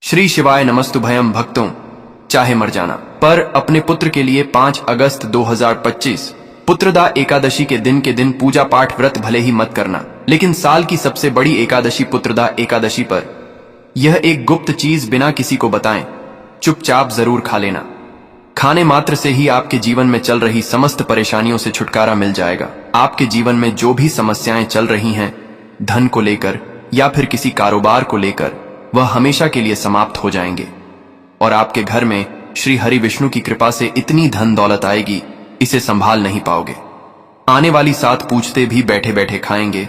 श्री शिवाय नमस्तुभयम भक्तों, चाहे मर जाना पर अपने पुत्र के लिए 5 अगस्त 2025 पुत्रदा एकादशी के दिन पूजा पाठ व्रत भले ही मत करना, लेकिन साल की सबसे बड़ी एकादशी पुत्रदा एकादशी पर यह एक गुप्त चीज बिना किसी को बताएं चुपचाप जरूर खा लेना। खाने मात्र से ही आपके जीवन में चल रही समस्त परेशानियों से छुटकारा मिल जाएगा। आपके जीवन में जो भी समस्याएं चल रही हैं, धन को लेकर या फिर किसी कारोबार को लेकर, वह हमेशा के लिए समाप्त हो जाएंगे और आपके घर में श्री हरि विष्णु की कृपा से इतनी धन दौलत आएगी, इसे संभाल नहीं पाओगे। आने वाली 7 पूछते भी बैठे बैठे खाएंगे,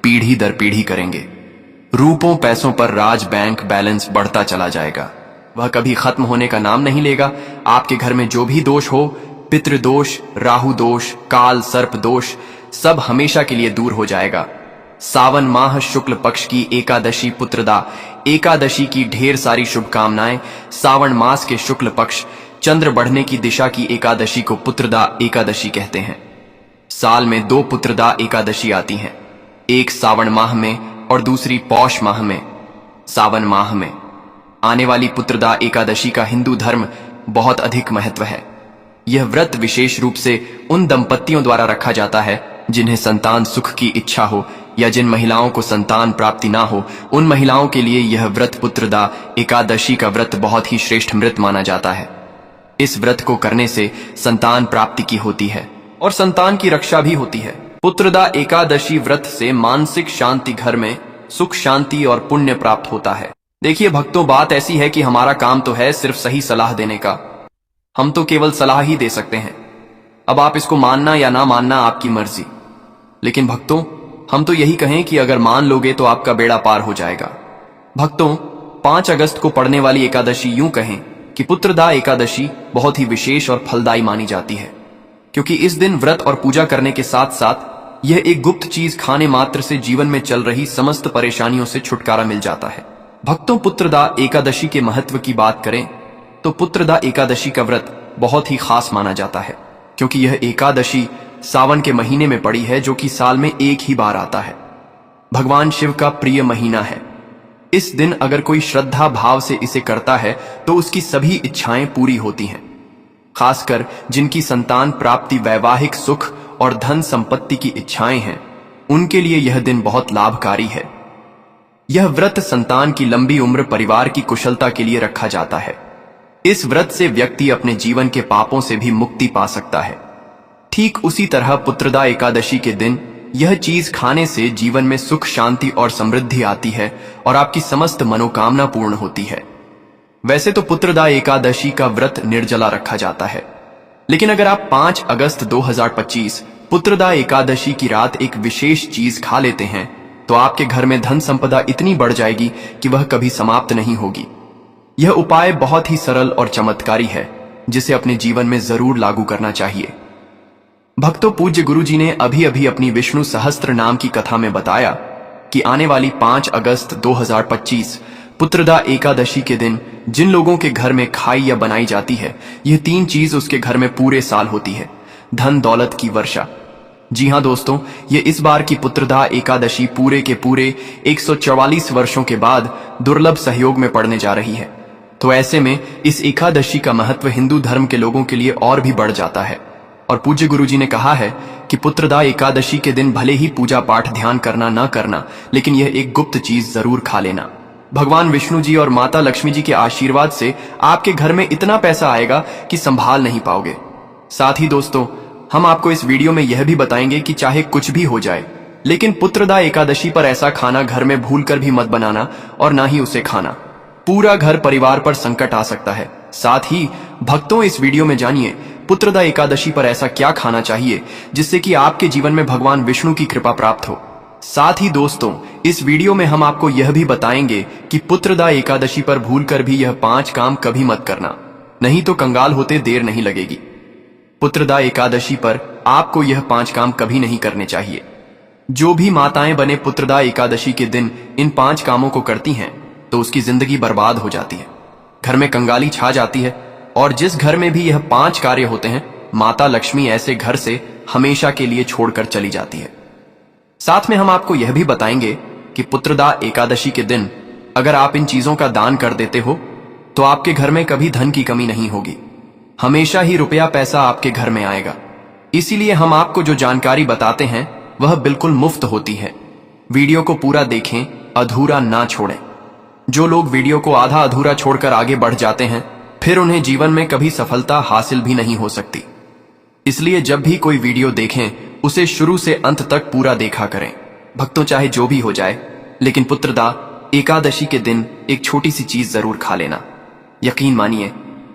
पीढ़ी दर पीढ़ी करेंगे। रूपों पैसों पर राज बैंक बैलेंस बढ़ता चला जाएगा, वह कभी खत्म होने का नाम नहीं लेगा। आपके घर में जो भी दोष हो, पितृदोष, राहु दोष, काल सर्प दोष, सब हमेशा के लिए दूर हो जाएगा। सावन माह शुक्ल पक्ष की एकादशी पुत्रदा एकादशी की ढेर सारी शुभकामनाएं। सावन मास के शुक्ल पक्ष चंद्र बढ़ने की दिशा की एकादशी को पुत्रदा एकादशी कहते हैं। साल में 2 पुत्रदा एकादशी आती हैं, एक सावन माह में और दूसरी पौष माह में। सावन माह में आने वाली पुत्रदा एकादशी का हिंदू धर्म बहुत अधिक महत्व है। यह व्रत विशेष रूप से उन दंपतियों द्वारा रखा जाता है जिन्हें संतान सुख की इच्छा हो या जिन महिलाओं को संतान प्राप्ति ना हो, उन महिलाओं के लिए यह व्रत पुत्रदा एकादशी का व्रत बहुत ही श्रेष्ठ व्रत माना जाता है। इस व्रत को करने से संतान प्राप्ति की होती है और संतान की रक्षा भी होती है। पुत्रदा एकादशी व्रत से मानसिक शांति, घर में सुख शांति और पुण्य प्राप्त होता है। देखिए भक्तों, बात ऐसी है कि हमारा काम तो है सिर्फ सही सलाह देने का, हम तो केवल सलाह ही दे सकते हैं। अब आप इसको मानना या ना मानना आपकी मर्जी, लेकिन भक्तों हम तो यही कहें कि अगर मान लोगे तो आपका बेड़ा पार हो जाएगा। भक्तों, 5 अगस्त को पड़ने वाली एकादशी, यूं कहें कि पुत्रदा एकादशी बहुत ही विशेष और फलदायी मानी जाती है, क्योंकि इस दिन व्रत और पूजा करने के साथ साथ यह एक गुप्त चीज खाने मात्र से जीवन में चल रही समस्त परेशानियों से छुटकारा मिल जाता है। भक्तों, पुत्रदा एकादशी के महत्व की बात करें तो पुत्रदा एकादशी का व्रत बहुत ही खास माना जाता है, क्योंकि यह एकादशी सावन के महीने में पड़ी है, जो कि साल में एक ही बार आता है। भगवान शिव का प्रिय महीना है। इस दिन अगर कोई श्रद्धा भाव से इसे करता है तो उसकी सभी इच्छाएं पूरी होती हैं। खासकर जिनकी संतान प्राप्ति, वैवाहिक सुख और धन संपत्ति की इच्छाएं हैं, उनके लिए यह दिन बहुत लाभकारी है। यह व्रत संतान की लंबी उम्र, परिवार की कुशलता के लिए रखा जाता है। इस व्रत से व्यक्ति अपने जीवन के पापों से भी मुक्ति पा सकता है। ठीक उसी तरह पुत्रदा एकादशी के दिन यह चीज खाने से जीवन में सुख शांति और समृद्धि आती है और आपकी समस्त मनोकामना पूर्ण होती है। वैसे तो पुत्रदा एकादशी का व्रत निर्जला रखा जाता है, लेकिन अगर आप 5 अगस्त 2025 पुत्रदा एकादशी की रात एक विशेष चीज खा लेते हैं तो आपके घर में धन संपदा इतनी बढ़ जाएगी कि वह कभी समाप्त नहीं होगी। यह उपाय बहुत ही सरल और चमत्कारी है, जिसे अपने जीवन में जरूर लागू करना चाहिए। भक्तों, पूज्य गुरु जी ने अभी अभी अपनी विष्णु सहस्त्र नाम की कथा में बताया कि आने वाली 5 अगस्त 2025 पुत्रदा एकादशी के दिन जिन लोगों के घर में खाई या बनाई जाती है, यह 3 चीज उसके घर में पूरे साल होती है। धन दौलत की वर्षा। जी हां दोस्तों, ये इस बार की पुत्रदा एकादशी पूरे के पूरे 144 वर्षों के बाद दुर्लभ सहयोग में पड़ने जा रही है। तो ऐसे में इस एकादशी का महत्व हिंदू धर्म के लोगों के लिए और भी बढ़ जाता है। और पूज्य गुरु जी ने कहा है कि पुत्रदा एकादशी के दिन भले ही पूजा पाठ ध्यान करना ना करना, लेकिन यह एक गुप्त चीज जरूर खा लेना। भगवान विष्णु जी और माता लक्ष्मी जी के आशीर्वाद से आपके घर में इतना पैसा आएगा कि संभाल नहीं पाओगे। साथ ही दोस्तों, हम आपको इस वीडियो में यह भी बताएंगे कि चाहे कुछ भी हो जाए, लेकिन पुत्रदा एकादशी पर ऐसा खाना घर में भूलकर भी मत बनाना और ना ही उसे खाना। पूरा घर परिवार पर संकट आ सकता है। साथ ही भक्तों, इस वीडियो में जानिए पुत्रदा एकादशी पर ऐसा क्या खाना चाहिए जिससे कि आपके जीवन में भगवान विष्णु की कृपा प्राप्त हो। साथ ही दोस्तों, इस वीडियो में हम आपको यह भी बताएंगे कि पुत्रदा एकादशी पर भूलकर भी यह 5 काम कभी मत करना, नहीं तो कंगाल होते देर नहीं लगेगी। पुत्रदा एकादशी पर आपको यह 5 काम कभी नहीं करने चाहिए। जो भी माताएं बने पुत्रदा एकादशी के दिन इन 5 कामों को करती हैं तो उसकी जिंदगी बर्बाद हो जाती है, घर में कंगाली छा जाती है, और जिस घर में भी यह 5 कार्य होते हैं, माता लक्ष्मी ऐसे घर से हमेशा के लिए छोड़कर चली जाती है। साथ में हम आपको यह भी बताएंगे कि पुत्रदा एकादशी के दिन अगर आप इन चीजों का दान कर देते हो तो आपके घर में कभी धन की कमी नहीं होगी, हमेशा ही रुपया पैसा आपके घर में आएगा। इसीलिए हम आपको जो जानकारी बताते हैं वह बिल्कुल मुफ्त होती है। वीडियो को पूरा देखें, अधूरा ना छोड़ें। जो लोग वीडियो को आधा अधूरा छोड़कर आगे बढ़ जाते हैं फिर उन्हें जीवन में कभी सफलता हासिल भी नहीं हो सकती। इसलिए जब भी कोई वीडियो देखें उसे शुरू से अंत तक पूरा देखा करें। भक्तों, चाहे जो भी हो जाए, लेकिन पुत्रदा एकादशी के दिन एक छोटी सी चीज जरूर खा लेना। यकीन मानिए,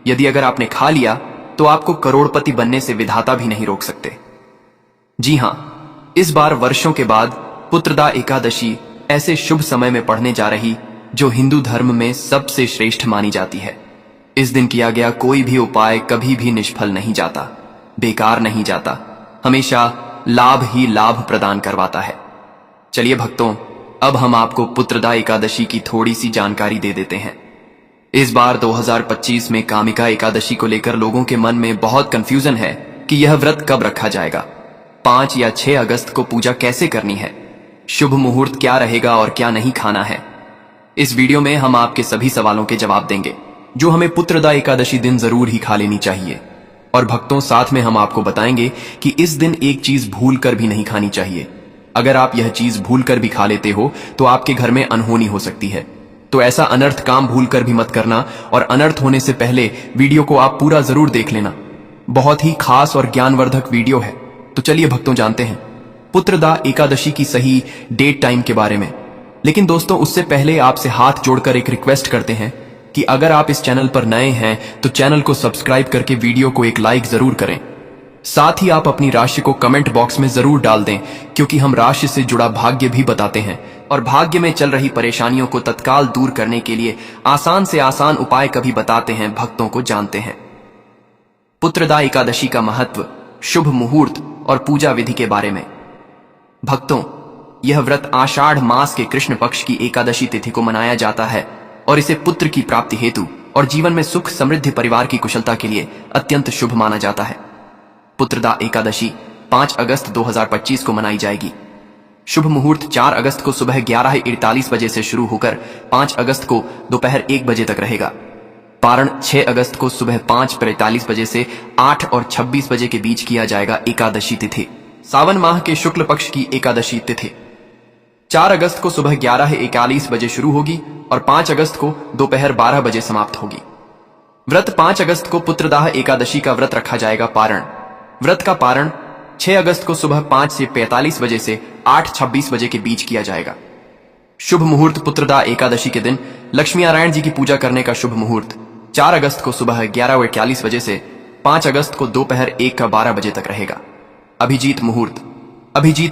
यदि अगर आपने खा लिया तो आपको करोड़पति बनने से विधाता भी नहीं रोक सकते। जी हां, इस बार वर्षों के बाद पुत्रदा एकादशी ऐसे शुभ समय में पड़ने जा रही जो हिंदू धर्म में सबसे श्रेष्ठ मानी जाती है। इस दिन किया गया कोई भी उपाय कभी भी निष्फल नहीं जाता, बेकार नहीं जाता, हमेशा लाभ ही लाभ प्रदान करवाता है। चलिए भक्तों, अब हम आपको पुत्रदा एकादशी की थोड़ी सी जानकारी दे देते हैं। इस बार 2025 में कामिका एकादशी को लेकर लोगों के मन में बहुत कंफ्यूजन है कि यह व्रत कब रखा जाएगा, 5 या 6 अगस्त को पूजा कैसे करनी है, शुभ मुहूर्त क्या रहेगा और क्या नहीं खाना है। इस वीडियो में हम आपके सभी सवालों के जवाब देंगे जो हमें पुत्रदा एकादशी दिन जरूर ही खा लेनी चाहिए। और भक्तों, साथ में हम आपको बताएंगे कि इस दिन एक चीज भूल कर भी नहीं खानी चाहिए। अगर आप यह चीज भूल कर भी खा लेते हो तो आपके घर में अनहोनी हो सकती है। तो ऐसा अनर्थ काम भूल कर भी मत करना, और अनर्थ होने से पहले वीडियो को आप पूरा जरूर देख लेना। बहुत ही खास और ज्ञानवर्धक वीडियो है। तो चलिए भक्तों, जानते हैं पुत्रदा एकादशी की सही डेट टाइम के बारे में। लेकिन दोस्तों, उससे पहले आपसे हाथ जोड़कर एक रिक्वेस्ट करते हैं कि अगर आप इस चैनल पर नए हैं तो चैनल को सब्सक्राइब करके वीडियो को एक लाइक जरूर करें। साथ ही आप अपनी राशि को कमेंट बॉक्स में जरूर डाल दें, क्योंकि हम राशि से जुड़ा भाग्य भी बताते हैं और भाग्य में चल रही परेशानियों को तत्काल दूर करने के लिए आसान से आसान उपाय कभी बताते हैं, भक्तों को जानते हैं। पुत्रदा एकादशी का महत्व, शुभ मुहूर्त और पूजा विधि के बारे में। भक्तों, यह व्रत आषाढ़ मास के कृष्ण पक्ष की एकादशी तिथि को मनाया जाता है और इसे पुत्र की प्राप्ति हेतु और जीवन में सुख समृद्धि परिवार की कुशलता के लिए अत्यंत शुभ माना जाता है। पुत्रदा एकादशी 5 अगस्त 2025 को मनाई जाएगी। शुभ मुहूर्त 4 अगस्त को सुबह 11:48 बजे से शुरू होकर 5 अगस्त को दोपहर 1 बजे तक रहेगा। पारण 6 अगस्त को सुबह 5:45 बजे से 8 और 26 बजे के बीच किया जाएगा। एकादशी तिथि सावन माह के शुक्ल पक्ष की एकादशी तिथि 4 अगस्त को सुबह 11:41 बजे शुरू होगी और 5 अगस्त को दोपहर 12 बजे समाप्त होगी। व्रत 5 अगस्त को पुत्रदाह एकादशी का व्रत रखा जाएगा। पारण व्रत का पारण 6 अगस्त को सुबह 5 से 45 बजे से 8:26 बजे के बीच किया जाएगा। शुभ मुहूर्त पुत्रदा एकादशी के दिन लक्ष्मी नारायण जी की पूजा करने का शुभ मुहूर्त 4 अगस्त को सुबह 11:41 बजे से 5 अगस्त को दोपहर 1:12 बजे तक रहेगा। अभिजीत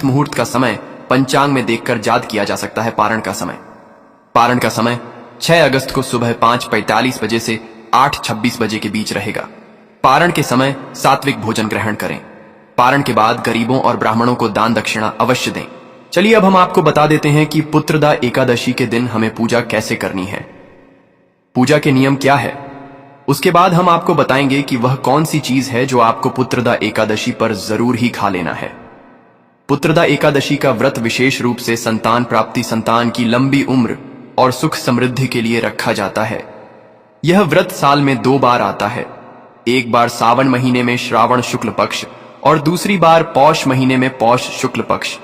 मुहूर्त का समय पंचांग में देखकर याद किया जा सकता है। पारण का समय 6 अगस्त को सुबह 5:45 बजे से 8:26 बजे के बीच रहेगा। पारण के समय सात्विक भोजन ग्रहण करें। पारण के बाद गरीबों और ब्राह्मणों को दान दक्षिणा अवश्य दें। चलिए अब हम आपको बता देते हैं कि पुत्रदा एकादशी के दिन हमें पूजा कैसे करनी है, पूजा के नियम क्या है। उसके बाद हम आपको बताएंगे कि वह कौन सी चीज है जो आपको पुत्रदा एकादशी पर जरूर ही खा लेना है। पुत्रदा एकादशी का व्रत विशेष रूप से संतान प्राप्ति, संतान की लंबी उम्र और सुख समृद्धि के लिए रखा जाता है। यह व्रत साल में 2 बार आता है, एक बार सावन महीने में श्रावण शुक्ल पक्ष और दूसरी बार पौष महीने में पौष शुक्ल पक्ष।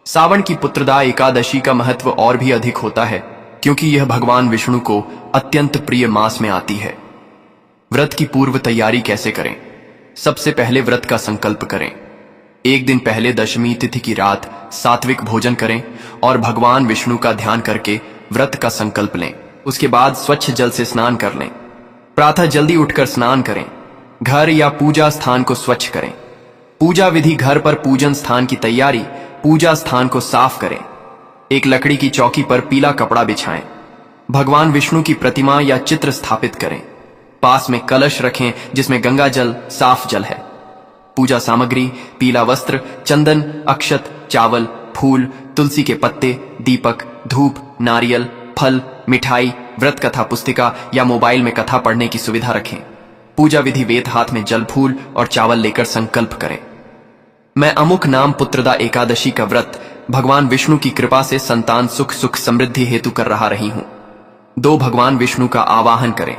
सावन की पुत्रदा एकादशी का महत्व और भी अधिक होता है क्योंकि यह भगवान विष्णु को अत्यंत प्रिय मास में आती है। व्रत की पूर्व तैयारी कैसे करें? सबसे पहले व्रत का संकल्प करें। एक दिन पहले दशमी तिथि की रात सात्विक भोजन करें और भगवान विष्णु का ध्यान करके व्रत का संकल्प लें। उसके बाद स्वच्छ जल से स्नान कर लें। प्रातः जल्दी उठकर स्नान करें। घर या पूजा स्थान को स्वच्छ करें। पूजा विधि घर पर पूजन स्थान की तैयारी, पूजा स्थान को साफ करें। एक लकड़ी की चौकी पर पीला कपड़ा बिछाएं। भगवान विष्णु की प्रतिमा या चित्र स्थापित करें। पास में कलश रखें जिसमें गंगा जल, साफ जल है। पूजा सामग्री पीला वस्त्र, चंदन, अक्षत, चावल, फूल, तुलसी के पत्ते, दीपक, धूप, नारियल, फल, मिठाई, व्रत कथा पुस्तिका या मोबाइल में कथा पढ़ने की सुविधा रखें। पूजा विधि वेद हाथ में जल, फूल और चावल लेकर संकल्प करें। मैं अमुक नाम पुत्रदा एकादशी का व्रत भगवान विष्णु की कृपा से संतान सुख समृद्धि हेतु कर रही हूं। 2 भगवान विष्णु का आवाहन करें।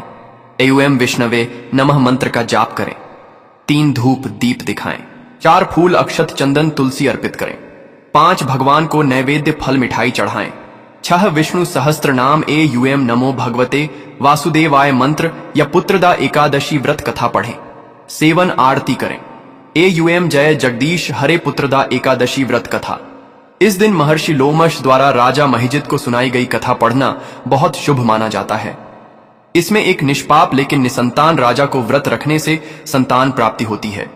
एवं विष्णवे नमः मंत्र का जाप करें। 3 धूप दीप दिखाएं। 4 फूल अक्षत चंदन तुलसी अर्पित करें। 5 भगवान को नैवेद्य फल मिठाई चढ़ाएं। 6 विष्णु सहस्त्र नाम एवं नमो भगवते वासुदेवाय मंत्र या पुत्रदा एकादशी व्रत कथा पढ़ें। सेवन आरती करें। एवं जय जगदीश हरे पुत्रदा एकादशी व्रत कथा। इस दिन महर्षि लोमश द्वारा राजा महिजित को सुनाई गई कथा पढ़ना बहुत शुभ माना जाता है। इसमें एक निष्पाप लेकिन निसंतान राजा को व्रत रखने से संतान प्राप्ति होती है।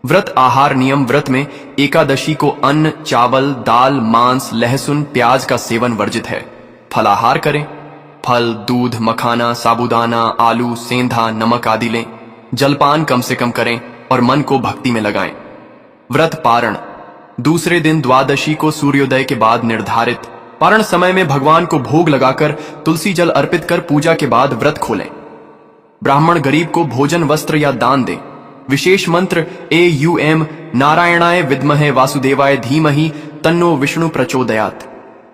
व्रत आहार नियम। व्रत में एकादशी को अन्न, चावल, दाल, मांस, लहसुन, प्याज का सेवन वर्जित है। फलाहार करें। फल, दूध, मखाना, साबूदाना, आलू, सेंधा, नमक आदि लें। जलपान कम से कम करें और मन को भक्ति में लगाएं। व्रत पारण। दूसरे दिन द्वादशी को सूर्योदय के बाद निर्धारित पारण समय में भगवान को भोग लगाकर तुलसी जल अर्पित कर पूजा के बाद व्रत खोलें। ब्राह्मण गरीब को भोजन, वस्त्र या दान दें। विशेष मंत्र एवं नारायणाय विद्महे वासुदेवाय धीमहि तन्नो विष्णु प्रचोदयात्।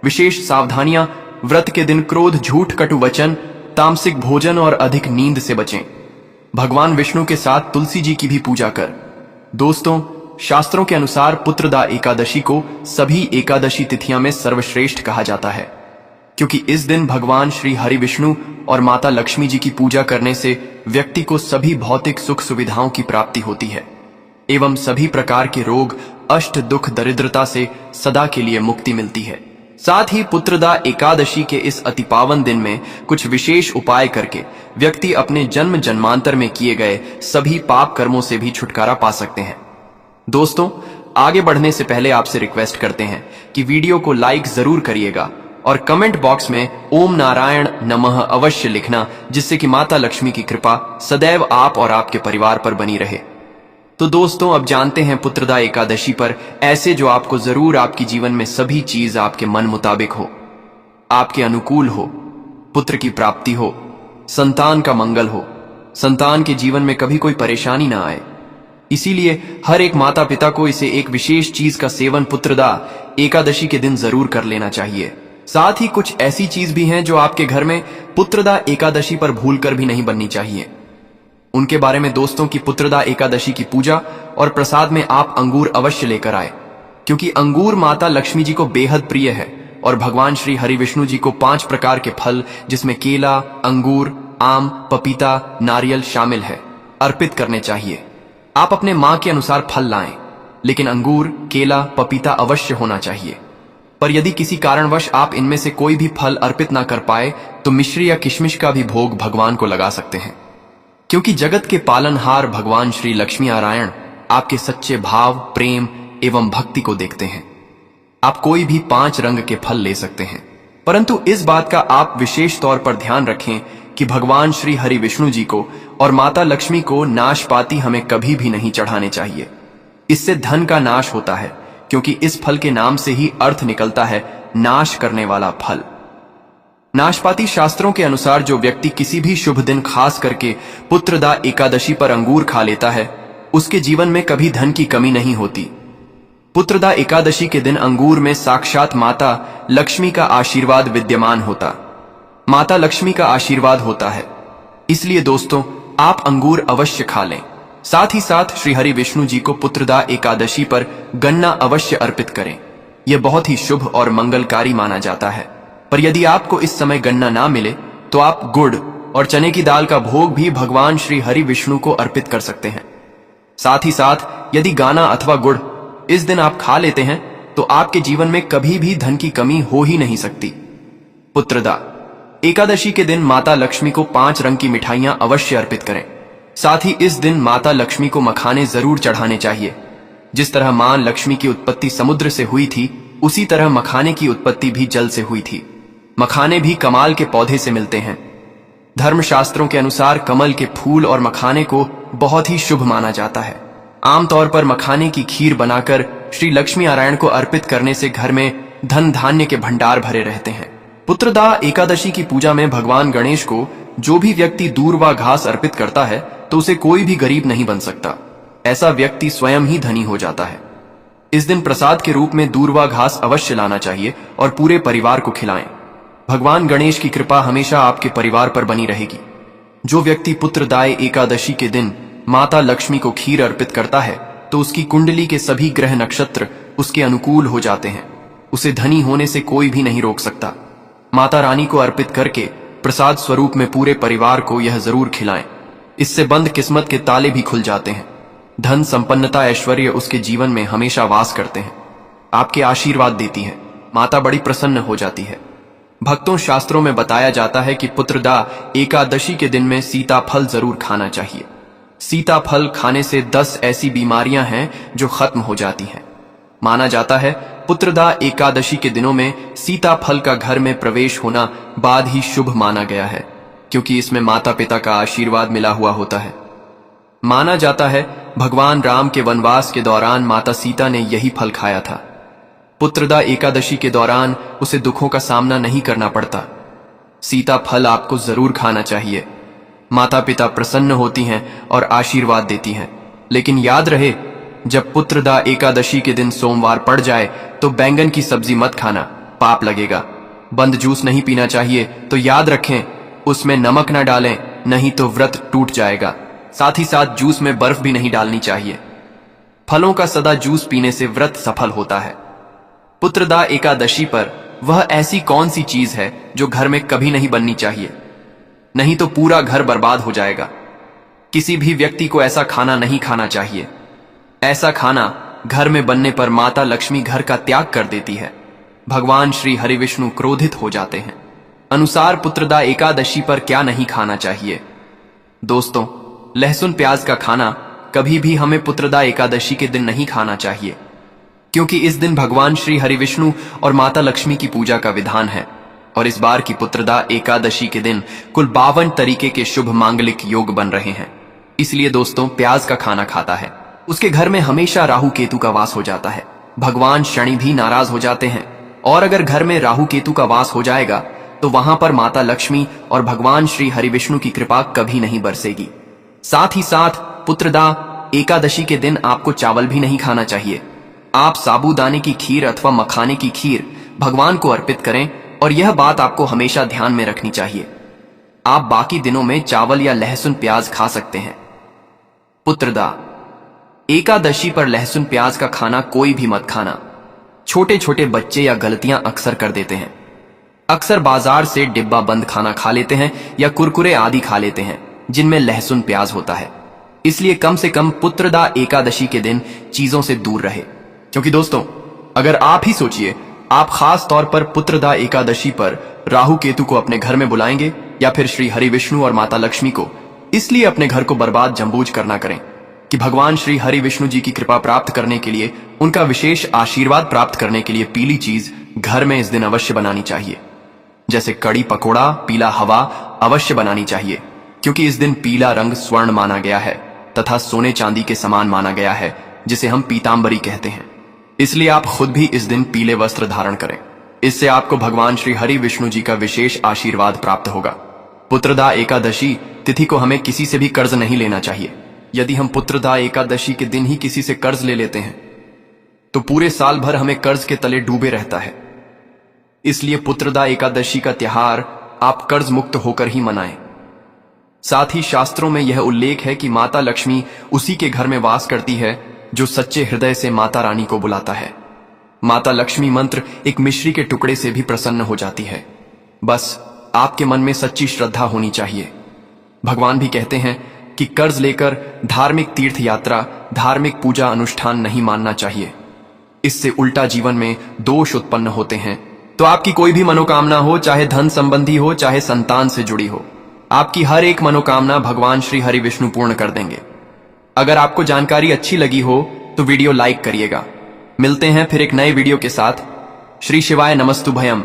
विशेष सावधानियां। व्रत के दिन क्रोध, झूठ, कटु वचन, तामसिक भोजन और अधिक नींद से बचें। भगवान विष्णु के साथ तुलसी जी की भी पूजा कर। दोस्तों, शास्त्रों के अनुसार पुत्रदा एकादशी को सभी एकादशी तिथियां में सर्वश्रेष्ठ कहा जाता है, क्योंकि इस दिन भगवान श्री हरि विष्णु और माता लक्ष्मी जी की पूजा करने से व्यक्ति को सभी भौतिक सुख सुविधाओं की प्राप्ति होती है एवं सभी प्रकार के रोग, अष्ट, दुख, दरिद्रता से सदा के लिए मुक्ति मिलती है। साथ ही पुत्रदा एकादशी के इस अति पावन दिन में कुछ विशेष उपाय करके व्यक्ति अपने जन्म जन्मांतर में किए गए सभी पाप कर्मों से भी छुटकारा पा सकते हैं। दोस्तों, आगे बढ़ने से पहले आपसे रिक्वेस्ट करते हैं कि वीडियो को लाइक जरूर करिएगा और कमेंट बॉक्स में ओम नारायण नमः अवश्य लिखना, जिससे कि माता लक्ष्मी की कृपा सदैव आप और आपके परिवार पर बनी रहे। तो दोस्तों, अब जानते हैं पुत्रदा एकादशी पर ऐसे जो आपको जरूर आपकी जीवन में सभी चीज आपके मन मुताबिक हो, आपके अनुकूल हो, पुत्र की प्राप्ति हो, संतान का मंगल हो, संतान के जीवन में कभी कोई परेशानी ना आए। इसीलिए हर एक माता पिता को इसे एक विशेष चीज का सेवन पुत्रदा एकादशी के दिन जरूर कर लेना चाहिए। साथ ही कुछ ऐसी चीज भी हैं जो आपके घर में पुत्रदा एकादशी पर भूलकर भी नहीं बननी चाहिए। उनके बारे में दोस्तों की पुत्रदा एकादशी की पूजा और प्रसाद में आप अंगूर अवश्य लेकर आए, क्योंकि अंगूर माता लक्ष्मी जी को बेहद प्रिय है और भगवान श्री हरि विष्णु जी को 5 प्रकार के फल, जिसमें केला, अंगूर, आम, पपीता, नारियल शामिल है, अर्पित करने चाहिए। आप अपने मां के अनुसार फल लाएं, लेकिन अंगूर, केला, पपीता अवश्य होना चाहिए। पर यदि किसी कारणवश आप इनमें से कोई भी फल अर्पित ना कर पाए तो मिश्री या किशमिश का भी भोग भगवान को लगा सकते हैं, क्योंकि जगत के पालनहार भगवान श्री लक्ष्मी नारायण आपके सच्चे भाव, प्रेम एवं भक्ति को देखते हैं। आप कोई भी 5 रंग के फल ले सकते हैं, परंतु इस बात का आप विशेष तौर पर ध्यान रखें कि भगवान श्री हरि विष्णु जी को और माता लक्ष्मी को नाशपाती हमें कभी भी नहीं चढ़ाने चाहिए। इससे धन का नाश होता है, क्योंकि इस फल के नाम से ही अर्थ निकलता है नाश करने वाला फल। नाशपाती शास्त्रों के अनुसार जो व्यक्ति किसी भी शुभ दिन खास करके पुत्रदा एकादशी पर अंगूर खा लेता है, उसके जीवन में कभी धन की कमी नहीं होती। पुत्रदा एकादशी के दिन अंगूर में साक्षात माता लक्ष्मी का आशीर्वाद विद्यमान होता, माता लक्ष्मी का आशीर्वाद होता है। इसलिए दोस्तों, आप अंगूर अवश्य खा लें। साथ ही साथ श्री हरि विष्णु जी को पुत्रदा एकादशी पर गन्ना अवश्य अर्पित करें। यह बहुत ही शुभ और मंगलकारी माना जाता है। पर यदि आपको इस समय गन्ना ना मिले तो आप गुड़ और चने की दाल का भोग भी भगवान श्री हरि विष्णु को अर्पित कर सकते हैं। साथ ही साथ यदि गाना अथवा गुड़ इस दिन आप खा लेते हैं तो आपके जीवन में कभी भी धन की कमी हो ही नहीं सकती। पुत्रदा एकादशी के दिन माता लक्ष्मी को 5 रंग की मिठाइयां अवश्य अर्पित करें। साथ ही इस दिन माता लक्ष्मी को मखाने जरूर चढ़ाने चाहिए। जिस तरह मां लक्ष्मी की उत्पत्ति समुद्र से हुई थी, उसी तरह मखाने की उत्पत्ति भी जल से हुई थी। मखाने भी कमाल के पौधे से मिलते हैं। धर्मशास्त्रों के अनुसार कमल के फूल और मखाने को बहुत ही शुभ माना जाता है। आमतौर पर मखाने की खीर बनाकर श्री लक्ष्मी नारायण को अर्पित करने से घर में धन धान्य के भंडार भरे रहते हैं। पुत्रदा एकादशी की पूजा में भगवान गणेश को जो भी व्यक्ति दूर व घास अर्पित करता है तो उसे कोई भी गरीब नहीं बन सकता। ऐसा व्यक्ति स्वयं ही धनी हो जाता है। इस दिन प्रसाद के रूप में दूर व घास अवश्य लाना चाहिए और पूरे परिवार को खिलाएं। भगवान गणेश की कृपा हमेशा आपके परिवार पर बनी रहेगी। जो व्यक्ति पुत्रदाय एकादशी के दिन माता लक्ष्मी को खीर अर्पित करता है तो उसकी कुंडली के सभी ग्रह नक्षत्र उसके अनुकूल हो जाते हैं। उसे धनी होने से कोई भी नहीं रोक सकता। माता रानी को अर्पित करके प्रसाद स्वरूप में पूरे परिवार को यह जरूर खिलाएं। इससे बंद किस्मत के ताले भी खुल जाते हैं। धन, संपन्नता, ऐश्वर्य उसके जीवन में हमेशा वास करते हैं। आपके आशीर्वाद देती है। माता बड़ी प्रसन्न हो जाती है। भक्तों, शास्त्रों में बताया जाता है कि पुत्रदा एकादशी के दिन में सीताफल जरूर खाना चाहिए। सीताफल खाने से 10 ऐसी बीमारियां हैं जो खत्म हो जाती हैं। माना जाता है पुत्रदा एकादशी के दिनों में सीताफल का घर में प्रवेश होना बाद ही शुभ माना गया है, क्योंकि इसमें माता पिता का आशीर्वाद मिला हुआ होता है। माना जाता है भगवान राम के वनवास के दौरान माता सीता ने यही फल खाया था। पुत्रदा एकादशी के दौरान उसे दुखों का सामना नहीं करना पड़ता। सीता फल आपको जरूर खाना चाहिए। माता पिता प्रसन्न होती हैं और आशीर्वाद देती हैं। लेकिन याद रहे, जब पुत्रदा एकादशी के दिन सोमवार पड़ जाए तो बैंगन की सब्जी मत खाना, पाप लगेगा। बंद जूस नहीं पीना चाहिए, तो याद रखें उसमें नमक ना डालें, नहीं तो व्रत टूट जाएगा। साथ ही साथ जूस में बर्फ भी नहीं डालनी चाहिए। फलों का सदा जूस पीने से व्रत सफल होता है। पुत्रदा एकादशी पर वह ऐसी कौन सी चीज है जो घर में कभी नहीं बननी चाहिए, नहीं तो पूरा घर बर्बाद हो जाएगा। किसी भी व्यक्ति को ऐसा खाना नहीं खाना चाहिए। ऐसा खाना घर में बनने पर माता लक्ष्मी घर का त्याग कर देती है। भगवान श्री हरि विष्णु क्रोधित हो जाते हैं। अनुसार पुत्रदा एकादशी पर क्या नहीं खाना चाहिए? दोस्तों, लहसुन प्याज का खाना कभी भी हमें पुत्रदा एकादशी के दिन नहीं खाना चाहिए, क्योंकि इस दिन भगवान श्री हरि विष्णु और माता लक्ष्मी की पूजा का विधान है। और इस बार की पुत्रदा एकादशी के दिन कुल 52 तरीके के शुभ मांगलिक योग बन रहे हैं। इसलिए दोस्तों, प्याज का खाना खाता है उसके घर में हमेशा राहु केतु का वास हो जाता है। भगवान शनि भी नाराज हो जाते हैं। और अगर घर में राहु केतु का वास हो जाएगा तो वहां पर माता लक्ष्मी और भगवान श्री हरि विष्णु की कृपा कभी नहीं बरसेगी। साथ ही साथ पुत्रदा एकादशी के दिन आपको चावल भी नहीं खाना चाहिए। आप साबूदाने की खीर अथवा मखाने की खीर भगवान को अर्पित करें, और यह बात आपको हमेशा ध्यान में रखनी चाहिए। आप बाकी दिनों में चावल या लहसुन प्याज खा सकते हैं। पुत्रदा एकादशी पर लहसुन प्याज का खाना कोई भी मत खाना। छोटे छोटे बच्चे या गलतियां अक्सर कर देते हैं। अक्सर बाजार से डिब्बा बंद खाना खा लेते हैं या कुरकुरे आदि खा लेते हैं जिनमें लहसुन प्याज होता है। इसलिए कम से कम पुत्रदा एकादशी के दिन चीजों से दूर रहे। क्योंकि दोस्तों, अगर आप ही सोचिए, आप खास तौर पर पुत्रदा एकादशी पर राहु केतु को अपने घर में बुलाएंगे या फिर श्री हरि विष्णु और माता लक्ष्मी को इसलिए अपने घर को बर्बाद जंबूझ करना करें कि भगवान श्री हरि विष्णु जी की कृपा प्राप्त करने के लिए, उनका विशेष आशीर्वाद प्राप्त करने के लिए पीली चीज घर में इस दिन अवश्य बनानी चाहिए। जैसे कड़ी पकोड़ा, पीला हवा अवश्य बनानी चाहिए, क्योंकि इस दिन पीला रंग स्वर्ण माना गया है तथा सोने चांदी के समान माना गया है, जिसे हम पीतांबरी कहते हैं। इसलिए आप खुद भी इस दिन पीले वस्त्र धारण करें। इससे आपको भगवान श्री हरि विष्णु जी का विशेष आशीर्वाद प्राप्त होगा। पुत्रदा एकादशी तिथि को हमें किसी से भी कर्ज नहीं लेना चाहिए। यदि हम पुत्रदा एकादशी के दिन ही किसी से कर्ज ले लेते हैं तो पूरे साल भर हमें कर्ज के तले डूबे रहता है। इसलिए पुत्रदा एकादशी का त्योहार आप कर्ज मुक्त होकर ही मनाएं। साथ ही शास्त्रों में यह उल्लेख है कि माता लक्ष्मी उसी के घर में वास करती है जो सच्चे हृदय से माता रानी को बुलाता है। माता लक्ष्मी मंत्र एक मिश्री के टुकड़े से भी प्रसन्न हो जाती है। बस आपके मन में सच्ची श्रद्धा होनी चाहिए। भगवान भी कहते हैं कि कर्ज लेकर धार्मिक तीर्थ यात्रा, धार्मिक पूजा अनुष्ठान नहीं मानना चाहिए। इससे उल्टा जीवन में दोष उत्पन्न होते हैं। तो आपकी कोई भी मनोकामना हो, चाहे धन संबंधी हो, चाहे संतान से जुड़ी हो, आपकी हर एक मनोकामना भगवान श्री हरि विष्णु पूर्ण कर देंगे। अगर आपको जानकारी अच्छी लगी हो तो वीडियो लाइक करिएगा। मिलते हैं फिर एक नए वीडियो के साथ। श्री शिवाय नमस्तुभयम।